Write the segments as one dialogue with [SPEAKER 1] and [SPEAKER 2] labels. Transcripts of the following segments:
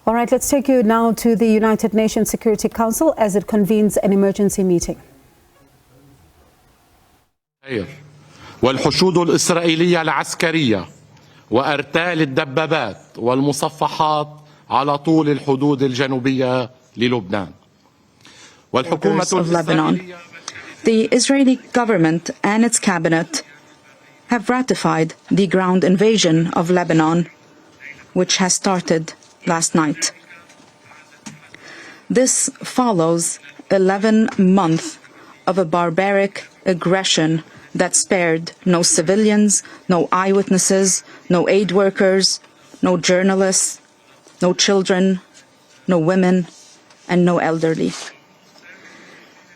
[SPEAKER 1] All right, let's take you now to the United Nations Security Council as it convenes an emergency meeting.
[SPEAKER 2] والحشود الإسرائيلية العسكرية وأرتال الدبابات والمصفحات على طول الحدود الجنوبية للبنان. والحكومة
[SPEAKER 3] الإسرائيلية The Israeli government and its cabinet have ratified the ground invasion of Lebanon, which has started last night. This follows 11 months of a barbaric aggression that spared no civilians, no eyewitnesses, no aid workers, no journalists, no children, no women, and no elderly.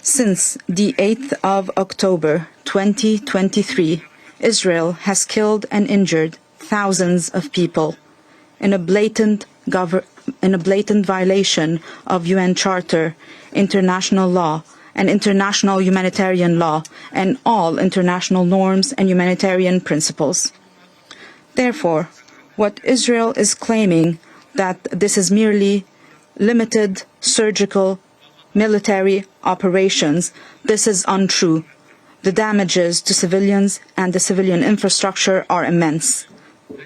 [SPEAKER 3] Since the 8th of October 2023, Israel has killed and injured thousands of people in a blatant violation of UN Charter, international law, and international humanitarian law, and all international norms and humanitarian principles. Therefore, what Israel is claiming that this is merely limited surgical military operations, this is untrue. The damages to civilians and the civilian infrastructure are immense.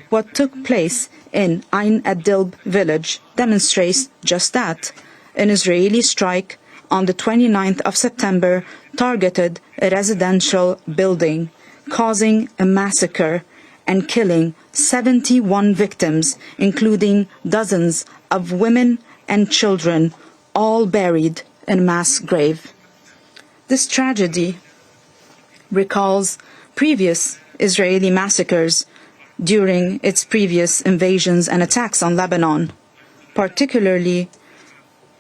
[SPEAKER 3] What took place in Ain ad-Dilb village demonstrates just that. An Israeli strike on the 29th of September targeted a residential building, causing a massacre and killing 71 victims, including dozens of women and children, all buried in a mass grave. This tragedy recalls previous Israeli massacres during its previous invasions and attacks on Lebanon, particularly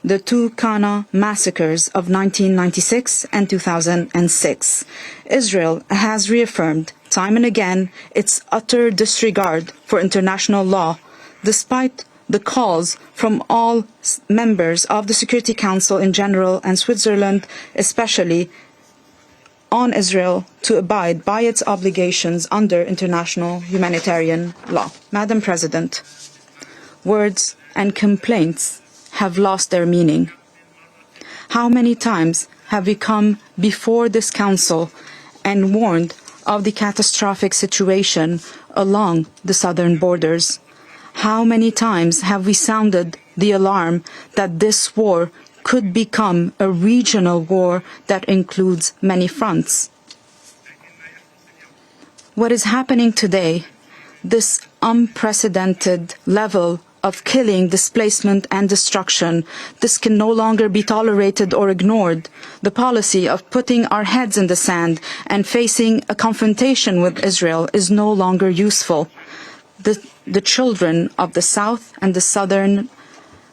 [SPEAKER 3] the two Qana massacres of 1996 and 2006. Israel has reaffirmed time and again its utter disregard for international law, despite the calls from all members of the Security Council in general and Switzerland especially on Israel to abide by its obligations under international humanitarian law. Madam President, words and complaints have lost their meaning. How many times have we come before this Council and warned of the catastrophic situation along the southern borders? How many times have we sounded the alarm that this war could become a regional war that includes many fronts? What is happening today, this unprecedented level of killing, displacement and destruction, this can no longer be tolerated or ignored. The policy of putting our heads in the sand and facing a confrontation with Israel is no longer useful. The children of the south and the southern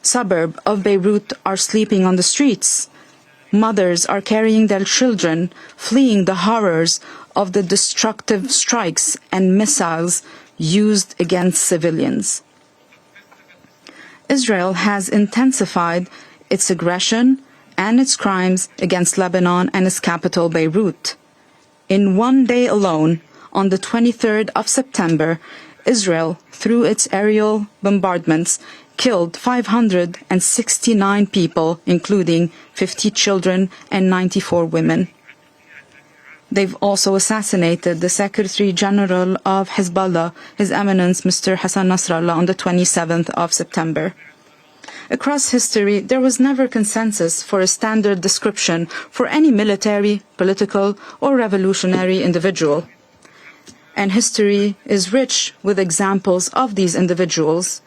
[SPEAKER 3] suburb of Beirut are sleeping on the streets. Mothers are carrying their children, fleeing the horrors of the destructive strikes and missiles used against civilians. Israel has intensified its aggression and its crimes against Lebanon and its capital, Beirut. In one day alone, on the 23rd of September, Israel, through its aerial bombardments, killed 569 people, including 50 children and 94 women. They've also assassinated the Secretary General of Hezbollah, His Eminence Mr. Hassan Nasrallah, on the 27th of September. Across history, there was never consensus for a standard description for any military, political, or revolutionary individual. And history is rich with examples of these individuals.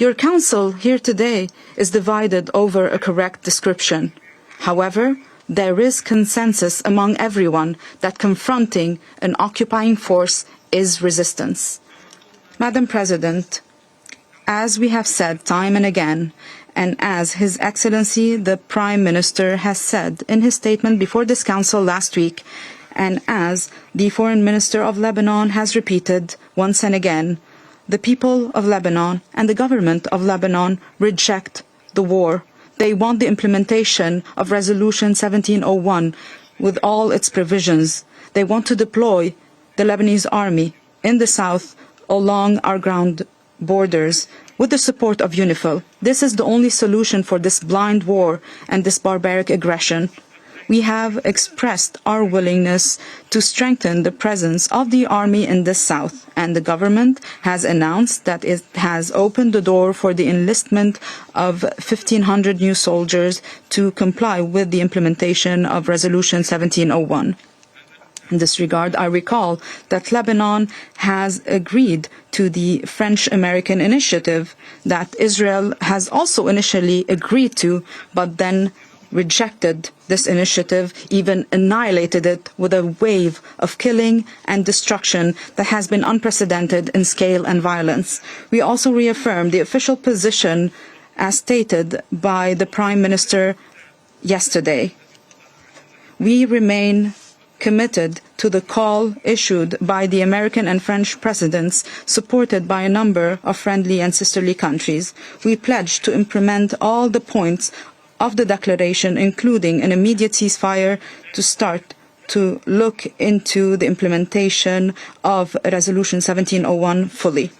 [SPEAKER 3] Your council here today is divided over a correct description. However, there is consensus among everyone that confronting an occupying force is resistance. Madam President, as we have said time and again, and as His Excellency the Prime Minister has said in his statement before this Council last week, and as the Foreign Minister of Lebanon has repeated once and again, the people of Lebanon and the government of Lebanon reject the war. They want the implementation of Resolution 1701 with all its provisions. They want to deploy the Lebanese army in the south along our ground borders with the support of UNIFIL. This is the only solution for this blind war and this barbaric aggression. We have expressed our willingness to strengthen the presence of the army in the south, and the government has announced that it has opened the door for the enlistment of 1,500 new soldiers to comply with the implementation of Resolution 1701. In this regard, I recall that Lebanon has agreed to the French-American initiative that Israel has also initially agreed to, but then rejected this initiative, even annihilated it with a wave of killing and destruction that has been unprecedented in scale and violence. We also reaffirm the official position as stated by the Prime Minister yesterday. We remain committed to the call issued by the American and French presidents, supported by a number of friendly and sisterly countries. We pledge to implement all the points of the declaration, including an immediate ceasefire, to start to look into the implementation of Resolution 1701 fully.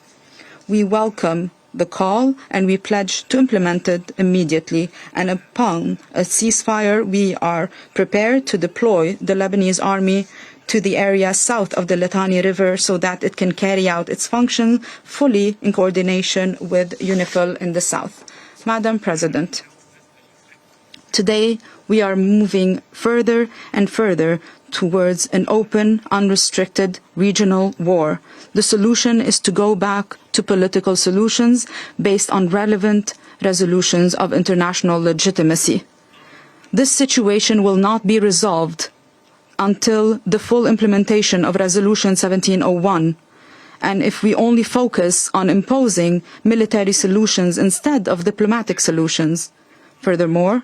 [SPEAKER 3] We welcome the call and we pledge to implement it immediately, and upon a ceasefire we are prepared to deploy the Lebanese army to the area south of the Litani River so that it can carry out its function fully in coordination with UNIFIL in the south. Madam President, today we are moving further and further towards an open, unrestricted regional war. The solution is to go back to political solutions based on relevant resolutions of international legitimacy. This situation will not be resolved until the full implementation of Resolution 1701. And if we only focus on imposing military solutions instead of diplomatic solutions. Furthermore,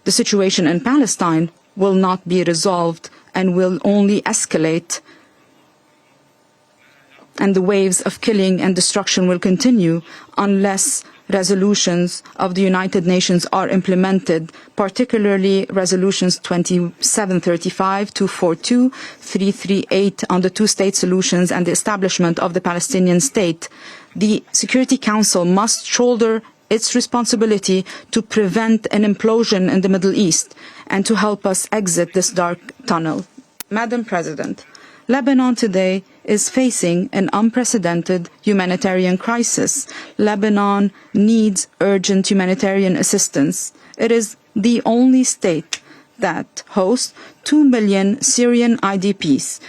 [SPEAKER 3] the situation in Palestine will not be resolved and will only escalate, and the waves of killing and destruction will continue unless resolutions of the United Nations are implemented, particularly resolutions 2735, 242, 338 on the two-state solutions and the establishment of the Palestinian state. The Security Council must shoulder its responsibility to prevent an implosion in the Middle East and to help us exit this dark tunnel. Madam President, Lebanon today is facing an unprecedented humanitarian crisis. Lebanon needs urgent humanitarian assistance. It is the only state that hosts 2 million Syrian IDPs,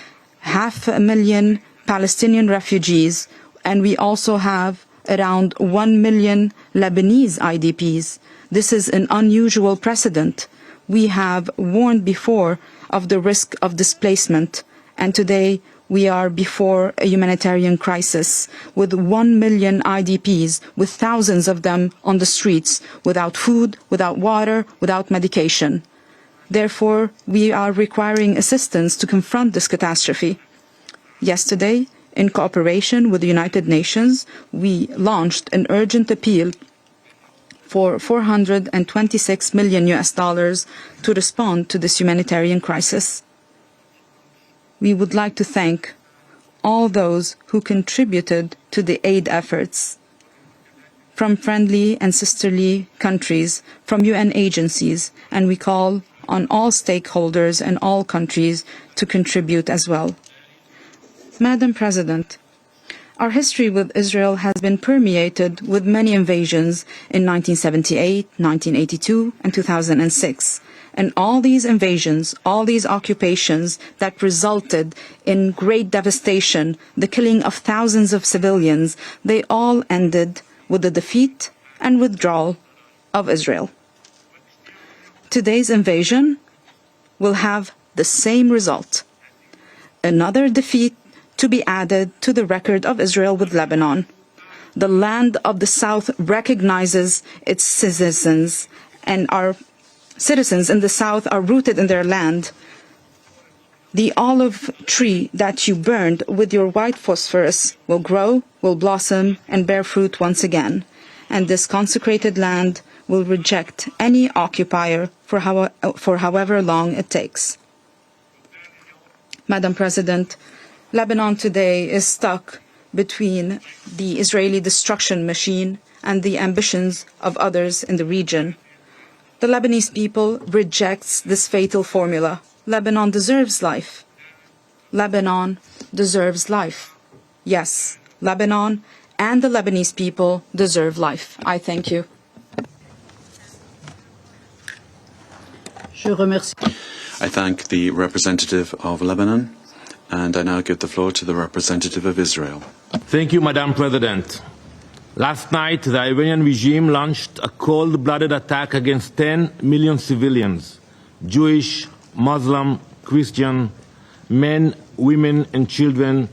[SPEAKER 3] 500,000 Palestinian refugees, and we also have around 1 million Lebanese IDPs. This is an unusual precedent. We have warned before of the risk of displacement, and today we are before a humanitarian crisis with 1 million IDPs, with thousands of them on the streets, without food, without water, without medication. Therefore, we are requiring assistance to confront this catastrophe. Yesterday, in cooperation with the United Nations, we launched an urgent appeal for $426 million to respond to this humanitarian crisis. We would like to thank all those who contributed to the aid efforts, from friendly and sisterly countries, from UN agencies, and we call on all stakeholders and all countries to contribute as well. Madam President, our history with Israel has been permeated with many invasions in 1978, 1982, and 2006. And all these invasions, all these occupations that resulted in great devastation, the killing of thousands of civilians, they all ended with the defeat and withdrawal of Israel. Today's invasion will have the same result: another defeat to be added to the record of Israel with Lebanon. The land of the South recognizes its citizens, and our citizens in the South are rooted in their land. The olive tree that you burned with your white phosphorus will grow, will blossom, and bear fruit once again. And this consecrated land will reject any occupier for however long it takes. Madam President, Lebanon today is stuck between the Israeli destruction machine and the ambitions of others in the region. The Lebanese people rejects this fatal formula. Lebanon deserves life. Lebanon deserves life. Yes, Lebanon and the Lebanese people deserve life. I thank you.
[SPEAKER 4] I thank the representative of Lebanon, and I now give the floor to the representative of Israel.
[SPEAKER 5] Thank you, Madam President. Last night, the Iranian regime launched a cold-blooded attack against 10 million civilians, Jewish, Muslim, Christian, men, women, and children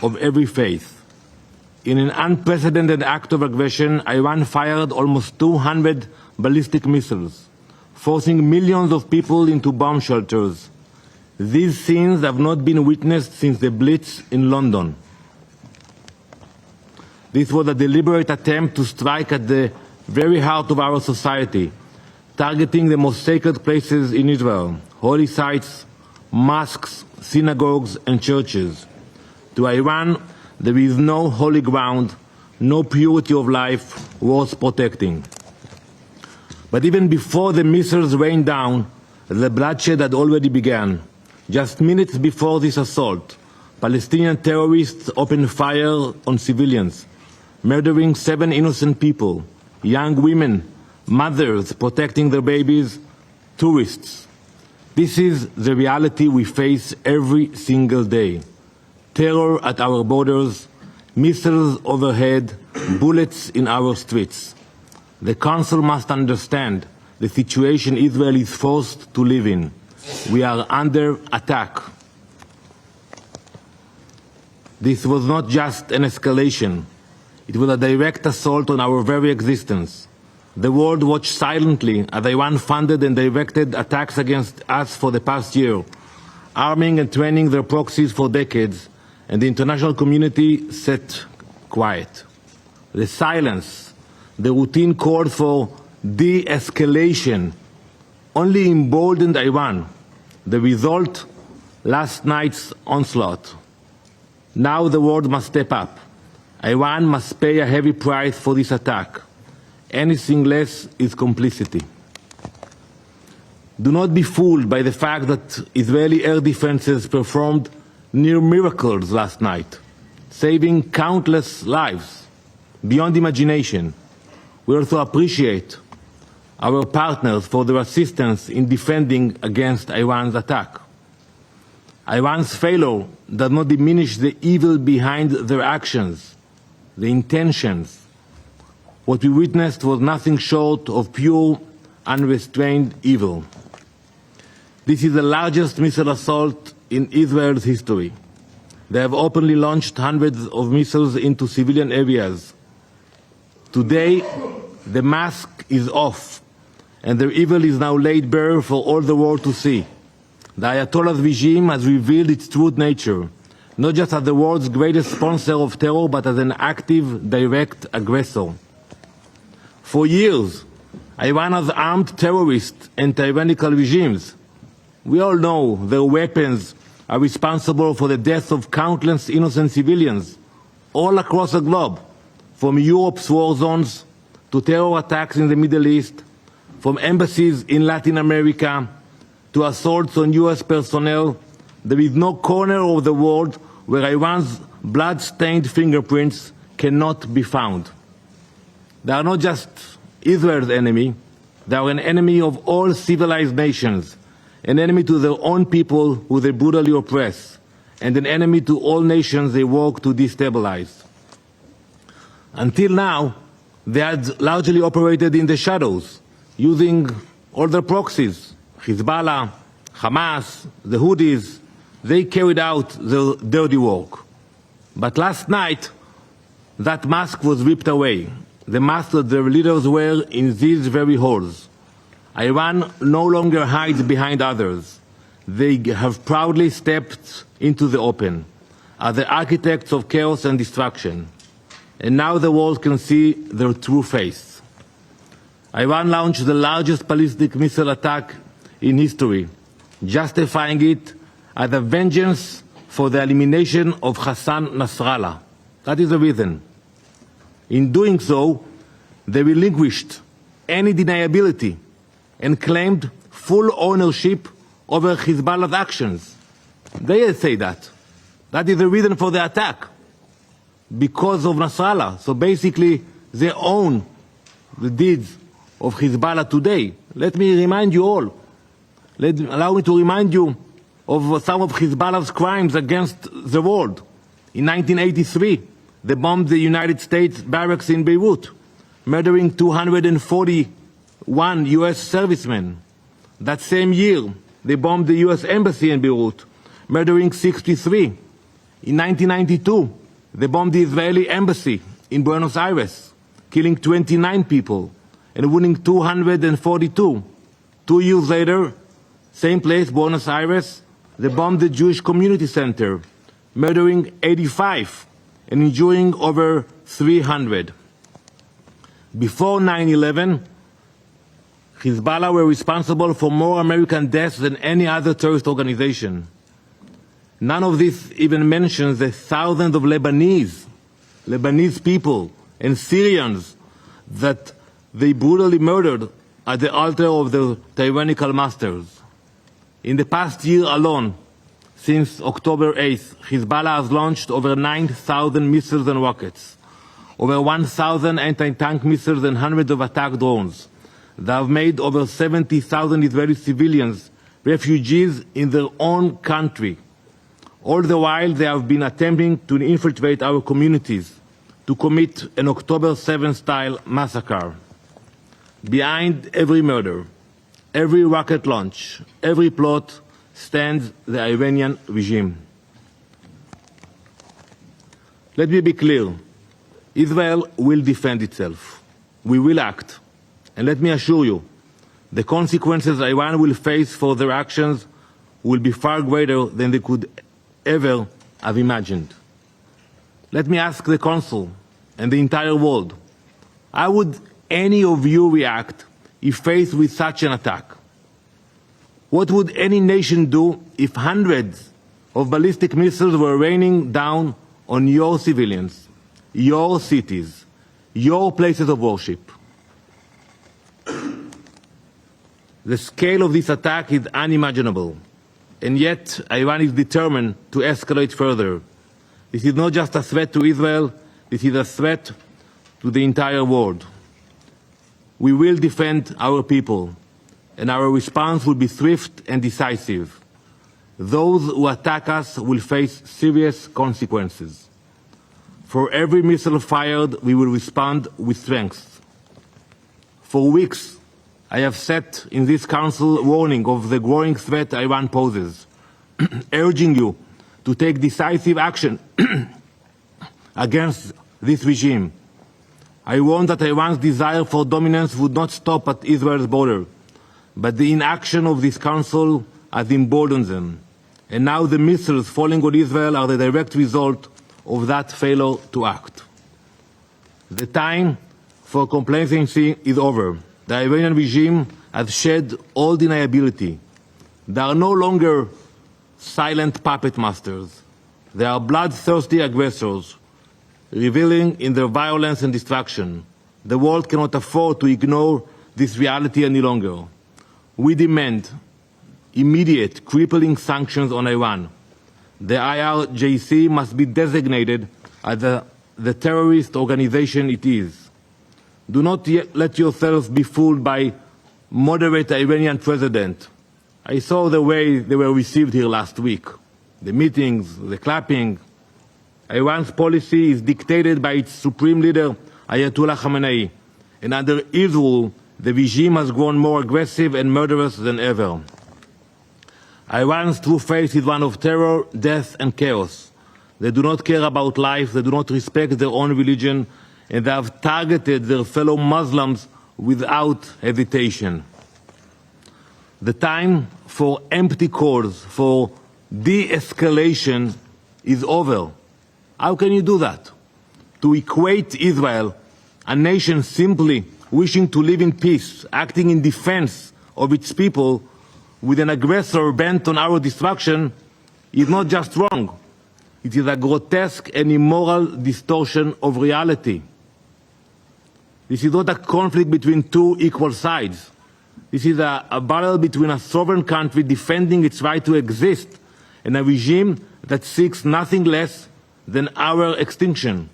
[SPEAKER 5] of every faith. In an unprecedented act of aggression, Iran fired almost 200 ballistic missiles, forcing millions of people into bomb shelters. These scenes have not been witnessed since the Blitz in London. This was a deliberate attempt to strike at the very heart of our society, targeting the most sacred places in Israel, holy sites, mosques, synagogues, and churches. To Iran, there is no holy ground, no purity of life worth protecting. But even before the missiles rained down, the bloodshed had already begun. Just minutes before this assault, Palestinian terrorists opened fire on civilians, murdering 7 innocent people, young women, mothers protecting their babies, tourists. This is the reality we face every single day. Terror at our borders, missiles overhead, bullets in our streets. The Council must understand the situation Israel is forced to live in. We are under attack. This was not just an escalation. It was a direct assault on our very existence. The world watched silently as Iran funded and directed attacks against us for the past year, arming and training their proxies for decades, and the international community sat quiet. The silence, the routine call for de-escalation, only emboldened Iran. The result, last night's onslaught. Now the world must step up. Iran must pay a heavy price for this attack. Anything less is complicity. Do not be fooled by the fact that Israeli air defenses performed near miracles last night, saving countless lives beyond imagination. We also appreciate our partners for their assistance in defending against Iran's attack. Iran's failure does not diminish the evil behind their actions, the intentions. What we witnessed was nothing short of pure, unrestrained evil. This is the largest missile assault in Israel's history. They have openly launched hundreds of missiles into civilian areas. Today, the mask is off, and their evil is now laid bare for all the world to see. The Ayatollah's regime has revealed its true nature, not just as the world's greatest sponsor of terror, but as an active, direct aggressor. For years, Iran has armed terrorists and tyrannical regimes. We all know their weapons are responsible for the death of countless innocent civilians all across the globe, from Europe's war zones to terror attacks in the Middle East, from embassies in Latin America to assaults on US personnel. There is no corner of the world where Iran's blood-stained fingerprints cannot be found. They are not just Israel's enemy, they are an enemy of all civilized nations, an enemy to their own people who they brutally oppress, and an enemy to all nations they work to destabilize. Until now, they had largely operated in the shadows, using all their proxies, Hezbollah, Hamas, the Houthis. They carried out their dirty work. But last night, that mask was ripped away, the mask that their leaders wear in these very halls. Iran no longer hides behind others. They have proudly stepped into the open as the architects of chaos and destruction. And now the world can see their true face. Iran launched the largest ballistic missile attack in history, justifying it as a vengeance for the elimination of Hassan Nasrallah. That is the reason. In doing so, They relinquished any deniability and claimed full ownership over Hezbollah's actions. They say that. That is the reason for the attack, because of Nasrallah. So basically, they own the deeds of Hezbollah today. Let me remind you all. Allow me to remind you of some of Hezbollah's crimes against the world. In 1983, they bombed the United States barracks in Beirut, murdering 241 U.S. servicemen. That same year, they bombed the U.S. Embassy in Beirut, murdering 63. In 1992, they bombed the Israeli Embassy in Buenos Aires, killing 29 people and wounding 242. 2 years later, same place, Buenos Aires, they bombed the Jewish Community Center, murdering 85 and injuring over 300. Before 9/11, Hezbollah were responsible for more American deaths than any other terrorist organization. None of this even mentions the thousands of Lebanese people and Syrians that they brutally murdered at the altar of their tyrannical masters. In the past year alone, since October 8th, Hezbollah has launched over 9,000 missiles and rockets, over 1,000 anti-tank missiles and hundreds of attack drones. They have made over 70,000 Israeli civilians refugees in their own country. All the while, they have been attempting to infiltrate our communities, to commit an October 7th-style massacre. Behind every murder, every rocket launch, every plot stands the Iranian regime. Let me be clear. Israel will defend itself. We will act. And let me assure you, the consequences Iran will face for their actions will be far greater than they could ever have imagined. Let me ask the Council and the entire world, how would any of you react if faced with such an attack? What would any nation do if hundreds of ballistic missiles were raining down on your civilians, your cities, your places of worship? The scale of this attack is unimaginable, and yet Iran is determined to escalate further. This is not just a threat to Israel, this is a threat to the entire world. We will defend our people, and our response will be swift and decisive. Those who attack us will face serious consequences. For every missile fired, we will respond with strength. For weeks, I have sat in this Council warning of the growing threat Iran poses, urging you to take decisive action against this regime. I warned that Iran's desire for dominance would not stop at Israel's border, but the inaction of this Council has emboldened them. And now the missiles falling on Israel are the direct result of that failure to act. The time for complacency is over. The Iranian regime has shed all deniability. They are no longer silent puppet masters. They are bloodthirsty aggressors, reveling in their violence and destruction. The world cannot afford to ignore this reality any longer. We demand immediate, crippling sanctions on Iran. The IRGC must be designated as the terrorist organization it is. Do not let yourselves be fooled by moderate Iranian president. I saw the way they were received here last week. The meetings, the clapping. Iran's policy is dictated by its supreme leader, Ayatollah Khamenei. And under his rule, the regime has grown more aggressive and murderous than ever. Iran's true face is one of terror, death, and chaos. They do not care about life, they do not respect their own religion, and they have targeted their fellow Muslims without hesitation. The time for empty calls, for de-escalation is over. How can you do that? To equate Israel, a nation simply wishing to live in peace, acting in defense of its people, with an aggressor bent on our destruction, is not just wrong. It is a grotesque and immoral distortion of reality. This is not a conflict between two equal sides. This is a battle between a sovereign country defending its right to exist and a regime that seeks nothing less than our extinction.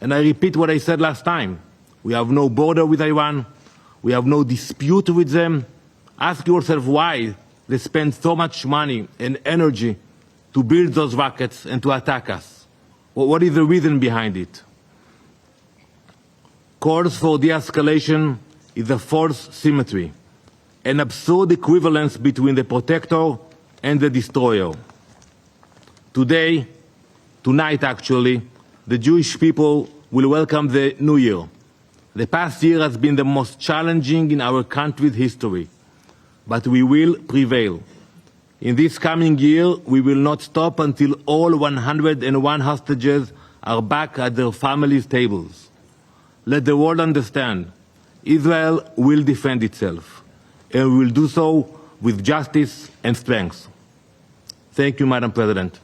[SPEAKER 5] And I repeat what I said last time. We have no border with Iran. We have no dispute with them. Ask yourself why they spend so much money and energy to build those rockets and to attack us. What is the reason behind it? Calls for de-escalation is a false symmetry, an absurd equivalence between the protector and the destroyer. Tonight actually, the Jewish people will welcome the new year. The past year has been the most challenging in our country's history, but we will prevail. In this coming year, we will not stop until all 101 hostages are back at their families' tables. Let the world understand, Israel will defend itself, and will do so with justice and strength. Thank you, Madam President.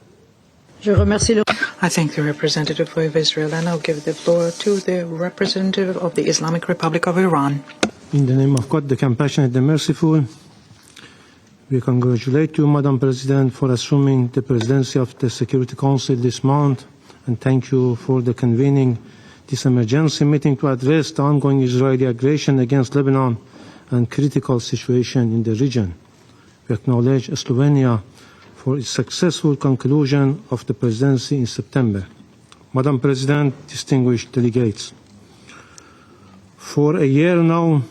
[SPEAKER 6] I thank the representative of Israel, and I'll give the floor to the representative of the Islamic Republic of Iran.
[SPEAKER 7] In the name of God, the compassionate, the merciful, we congratulate you, Madam President, for assuming the presidency of the Security Council this month, and thank you for the convening this emergency meeting to address the ongoing Israeli aggression against Lebanon and critical situation in the region. We acknowledge Slovenia for its successful conclusion of the presidency in September. Madam President, distinguished delegates, for a year now,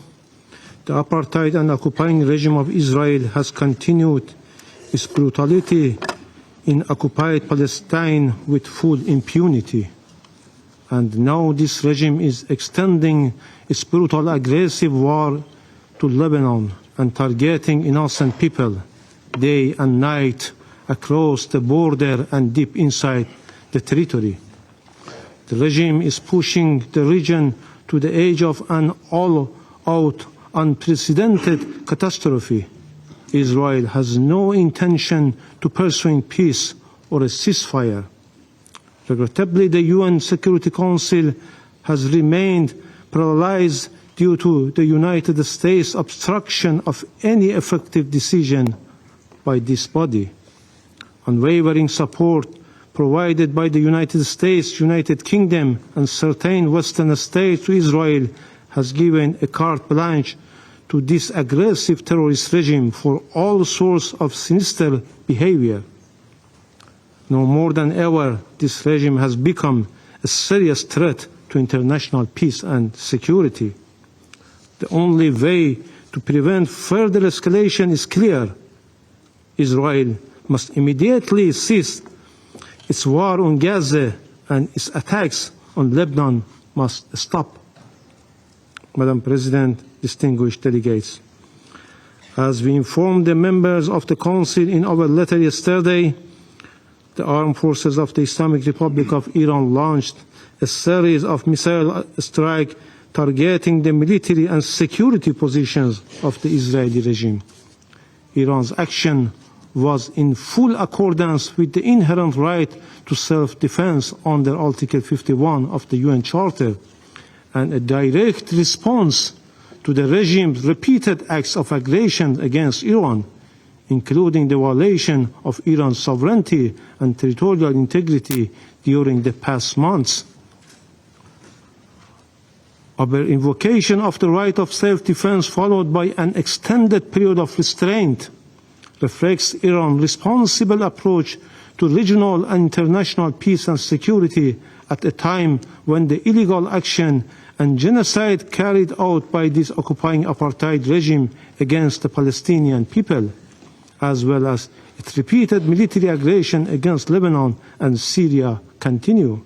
[SPEAKER 7] the apartheid and occupying regime of Israel has continued its brutality in occupied Palestine with full impunity. And now this regime is extending its brutal aggressive war to Lebanon and targeting innocent people day and night across the border and deep inside the territory. The regime is pushing the region to the edge of an all-out unprecedented catastrophe. Israel has no intention to pursue peace or a ceasefire. Regrettably, the UN Security Council has remained paralyzed due to the United States' obstruction of any effective decision by this body. Unwavering support provided by the United States, United Kingdom, and certain Western states to Israel has given a carte blanche to this aggressive terrorist regime for all sorts of sinister behavior. No more than ever, this regime has become a serious threat to international peace and security. The only way to prevent further escalation is clear. Israel must immediately cease its war on Gaza, and its attacks on Lebanon must stop. Madam President, distinguished delegates, as we informed the members of the Council in our letter yesterday, the armed forces of the Islamic Republic of Iran launched a series of missile strikes targeting the military and security positions of the Israeli regime. Iran's action was in full accordance with the inherent right to self-defense under Article 51 of the UN Charter, and a direct response to the regime's repeated acts of aggression against Iran, including the violation of Iran's sovereignty and territorial integrity during the past months. Our invocation of the right of self-defense, followed by an extended period of restraint, reflects Iran's responsible approach to regional and international peace and security at a time when the illegal action and genocide carried out by this occupying apartheid regime against the Palestinian people, as well as its repeated military aggression against Lebanon and Syria, continue.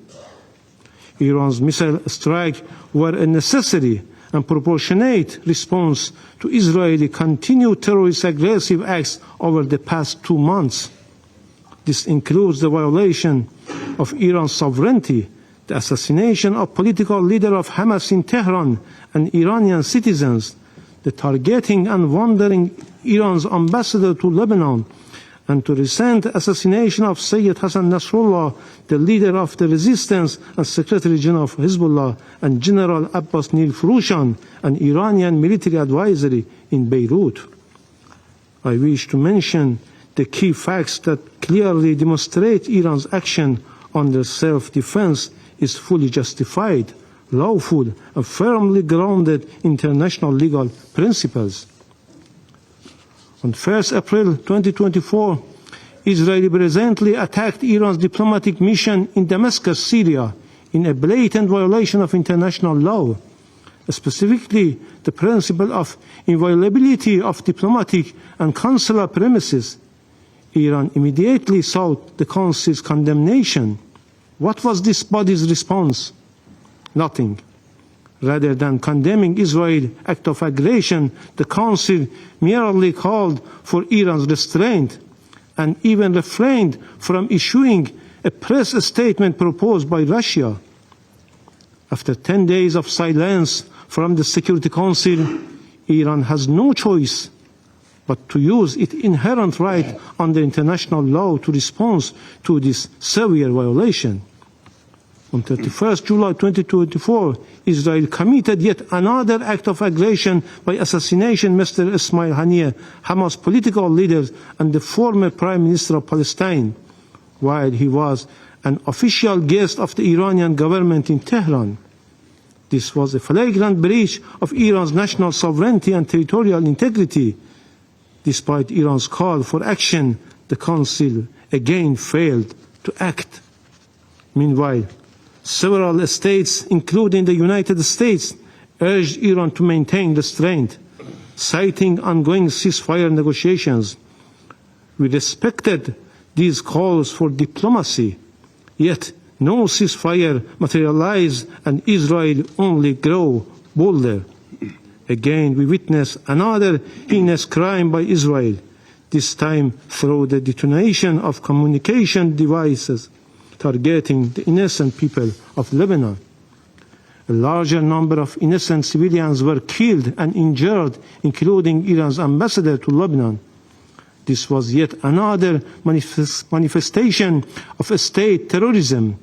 [SPEAKER 7] Iran's missile strikes were a necessary and proportionate response to Israeli continued terrorist aggressive acts over the past 2 months. This includes the violation of Iran's sovereignty, the assassination of political leader of Hamas in Tehran and Iranian citizens, the targeting and wandering Iran's ambassador to Lebanon, and to recent assassination of Sayyid Hassan Nasrallah, the leader of the resistance and Secretary General of Hezbollah, and General Abbas Nil Furushan, an Iranian military advisor in Beirut. I wish to mention the key facts that clearly demonstrate Iran's action under self-defense is fully justified, lawful, and firmly grounded in international legal principles. On 1 April 2024, Israel presently attacked Iran's diplomatic mission in Damascus, Syria, in a blatant violation of international law, specifically the principle of inviolability of diplomatic and consular premises. Iran immediately sought the Council's condemnation. What was this body's response? Nothing. Rather than condemning Israel's act of aggression, the Council merely called for Iran's restraint and even refrained from issuing a press statement proposed by Russia. After 10 days of silence from the Security Council, Iran has no choice but to use its inherent right under international law to respond to this severe violation. On 31 July 2024, Israel committed yet another act of aggression by assassinating Mr. Ismail Haniyeh, Hamas political leader and the former Prime Minister of Palestine, while he was an official guest of the Iranian government in Tehran. This was a flagrant breach of Iran's national sovereignty and territorial integrity. Despite Iran's call for action, the Council again failed to act. Meanwhile, several states, including the United States, urged Iran to maintain restraint, citing ongoing ceasefire negotiations. We respected these calls for diplomacy, yet no ceasefire materialized and Israel only grew bolder. Again, we witness another heinous crime by Israel, this time through the detonation of communication devices targeting the innocent people of Lebanon. A larger number of innocent civilians were killed and injured, including Iran's ambassador to Lebanon. This was yet another manifestation of state terrorism.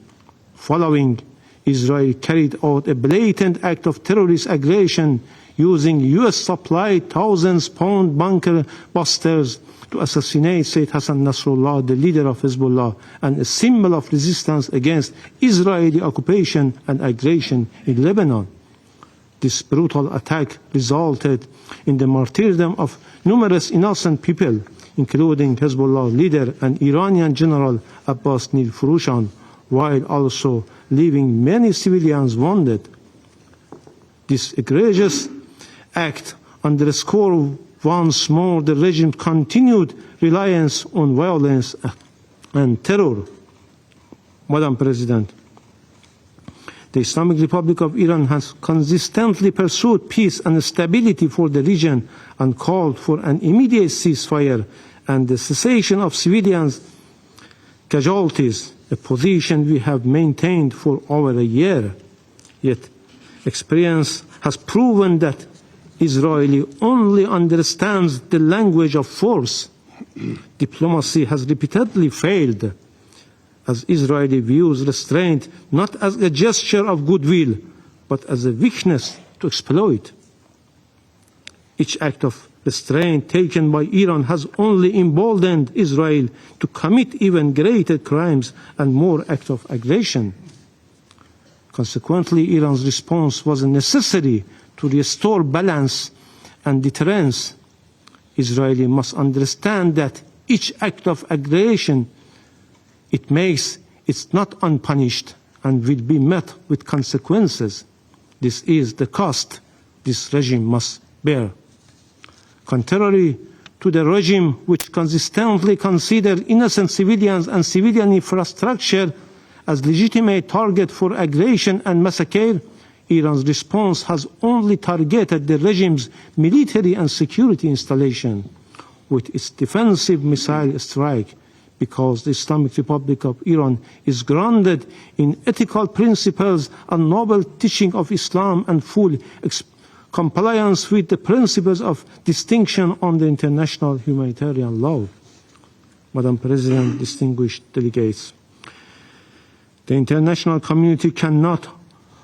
[SPEAKER 7] Following, Israel carried out a blatant act of terrorist aggression using US-supplied thousands-pound bunker busters to assassinate Sayyid Hassan Nasrallah, the leader of Hezbollah, and a symbol of resistance against Israeli occupation and aggression in Lebanon. This brutal attack resulted in the martyrdom of numerous innocent people, including Hezbollah leader and Iranian General Abbas Nil Furushan, while also leaving many civilians wounded. This egregious act underscores once more the regime's continued reliance on violence and terror. Madam President, the Islamic Republic of Iran has consistently pursued peace and stability for the region and called for an immediate ceasefire and the cessation of civilians' casualties, a position we have maintained for over a year. Yet, experience has proven that Israel only understands the language of force. Diplomacy has repeatedly failed, as Israel views restraint not as a gesture of goodwill, but as a weakness to exploit. Each act of restraint taken by Iran has only emboldened Israel to commit even greater crimes and more acts of aggression. Consequently, Iran's response was necessary to restore balance and deterrence. Israel must understand that each act of aggression it makes is not unpunished and will be met with consequences. This is the cost this regime must bear. Contrary to the regime which consistently considers innocent civilians and civilian infrastructure as legitimate target for aggression and massacre, Iran's response has only targeted the regime's military and security installation with its defensive missile strike, because the Islamic Republic of Iran is grounded in ethical principles and noble teaching of Islam and full compliance with the principles of distinction under international humanitarian law. Madam President, distinguished delegates. The international community cannot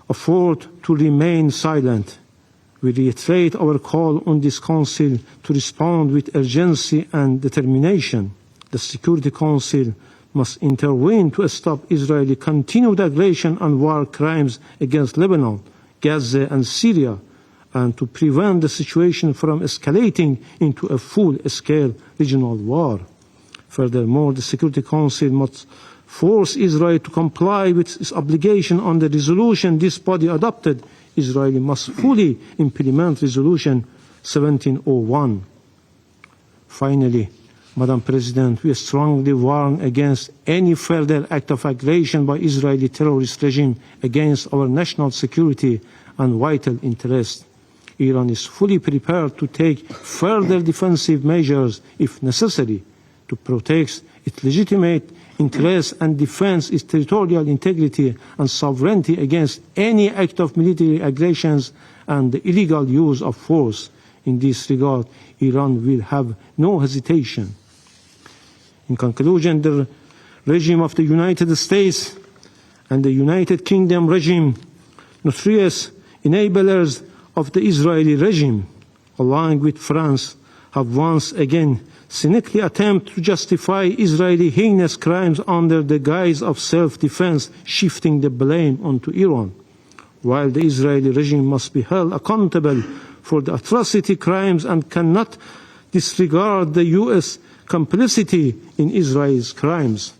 [SPEAKER 7] afford to remain silent. We reiterate our call on this Council to respond with urgency and determination. The Security Council must intervene to stop Israeli continued aggression and war crimes against Lebanon, Gaza and Syria, and to prevent the situation from escalating into a full-scale regional war. Furthermore, the Security Council must force Israel to comply with its obligation on the resolution this body adopted. Israel must fully implement Resolution 1701. Finally, Madam President, we strongly warn against any further act of aggression by Israeli terrorist regime against our national security and vital interests. Iran is fully prepared to take further defensive measures if necessary to protect its legitimate interests and defend its territorial integrity and sovereignty against any act of military aggressions and the illegal use of force. In this regard, Iran will have no hesitation. In conclusion, the regime of the United States and the United Kingdom regime, notorious enablers of the Israeli regime, along with France, have once again cynically attempted to justify Israeli heinous crimes under the guise of self-defense, shifting the blame onto Iran. While the Israeli regime must be held accountable for the atrocity crimes and cannot disregard the U.S. complicity in Israel's crimes.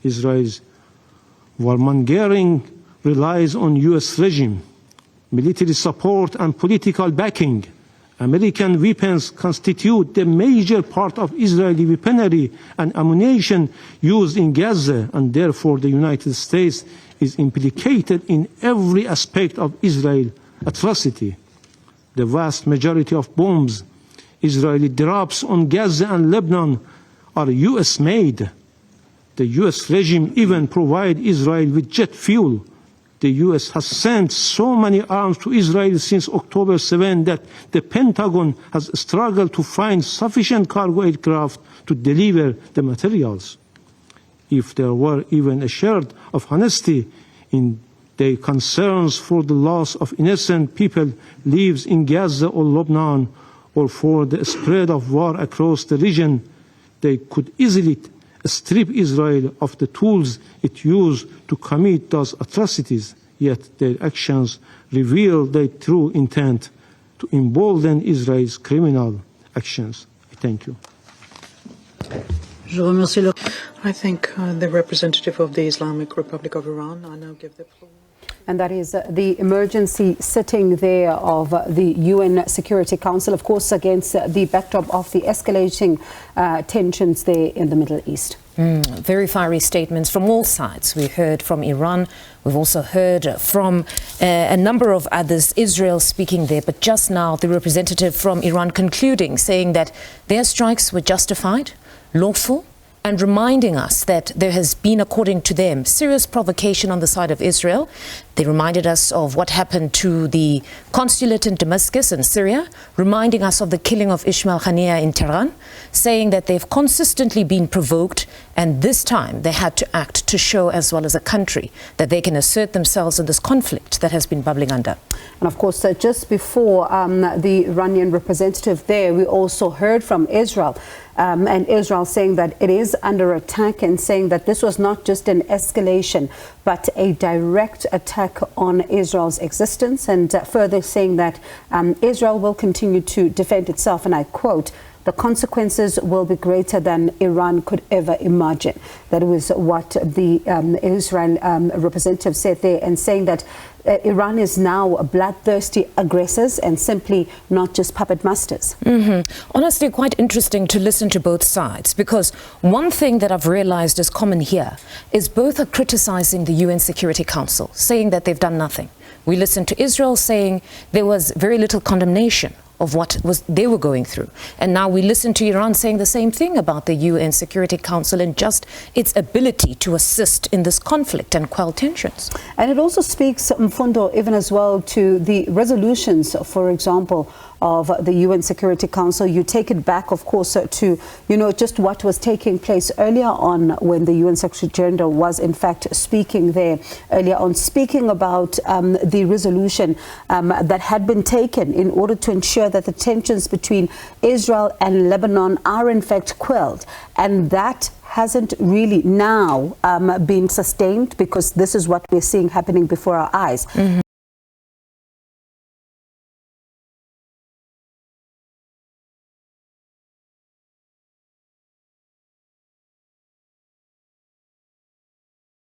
[SPEAKER 7] Israel's warmongering relies on U.S. regime, military support and political backing. American weapons constitute the major part of Israeli weaponry and ammunition used in Gaza, and therefore the United States is implicated in every aspect of Israel's atrocity. The vast majority of bombs Israeli drops on Gaza and Lebanon are U.S.-made. The U.S. regime even provides Israel with jet fuel. The U.S. has sent so many arms to Israel since October 7 that the Pentagon has struggled to find sufficient cargo aircraft to deliver the materials. If there were even a shred of honesty in their concerns for the loss of innocent people lives in Gaza or Lebanon, or for the spread of war across the region, they could easily strip Israel of the tools it used to commit those atrocities, yet their actions reveal their true intent to embolden Israel's criminal actions. I thank you.
[SPEAKER 6] I thank the representative of the Islamic Republic of Iran. I now give the floor.
[SPEAKER 1] And that is the emergency sitting there of the UN Security Council, of course, against the backdrop of the escalating tensions there in the Middle East.
[SPEAKER 8] Very fiery statements from all sides. We heard from Iran. We've also heard from a number of others, Israel speaking there. But just now, the representative from Iran concluding, saying that their strikes were justified, lawful, and reminding us that there has been, according to them, serious provocation on the side of Israel. They reminded us of what happened to the consulate in Damascus in Syria, reminding us of the killing of Ismail Haniyeh in Tehran, saying that they've consistently been provoked, and this time they had to act to show, as well as a country, that they can assert themselves in this conflict that has been bubbling under.
[SPEAKER 1] And of course, just before the Iranian representative there, we also heard from Israel. And Israel saying that it is under attack, and saying that this was not just an escalation, but a direct attack on Israel's existence, and further saying that Israel will continue to defend itself, and I quote, "The consequences will be greater than Iran could ever imagine." That was what the Israel representative said there, and saying that Iran is now bloodthirsty aggressors and simply not just puppet masters.
[SPEAKER 8] Honestly, quite interesting to listen to both sides, because one thing that I've realized is common here is both are criticizing the UN Security Council, saying that they've done nothing. We listened to Israel saying there was very little condemnation of what they were going through. And now we listen to Iran saying the same thing about the UN Security Council and just its ability to assist in this conflict and quell tensions.
[SPEAKER 1] And it also speaks, Mfundo, even as well to the resolutions, for example, of the UN Security Council. You take it back, of course, to, just what was taking place earlier on when the UN Secretary General was, in fact, speaking there earlier on, speaking about the resolution that had been taken in order to ensure that the tensions between Israel and Lebanon are, in fact, quelled. And that hasn't really now been sustained, because this is what we're seeing happening before our eyes.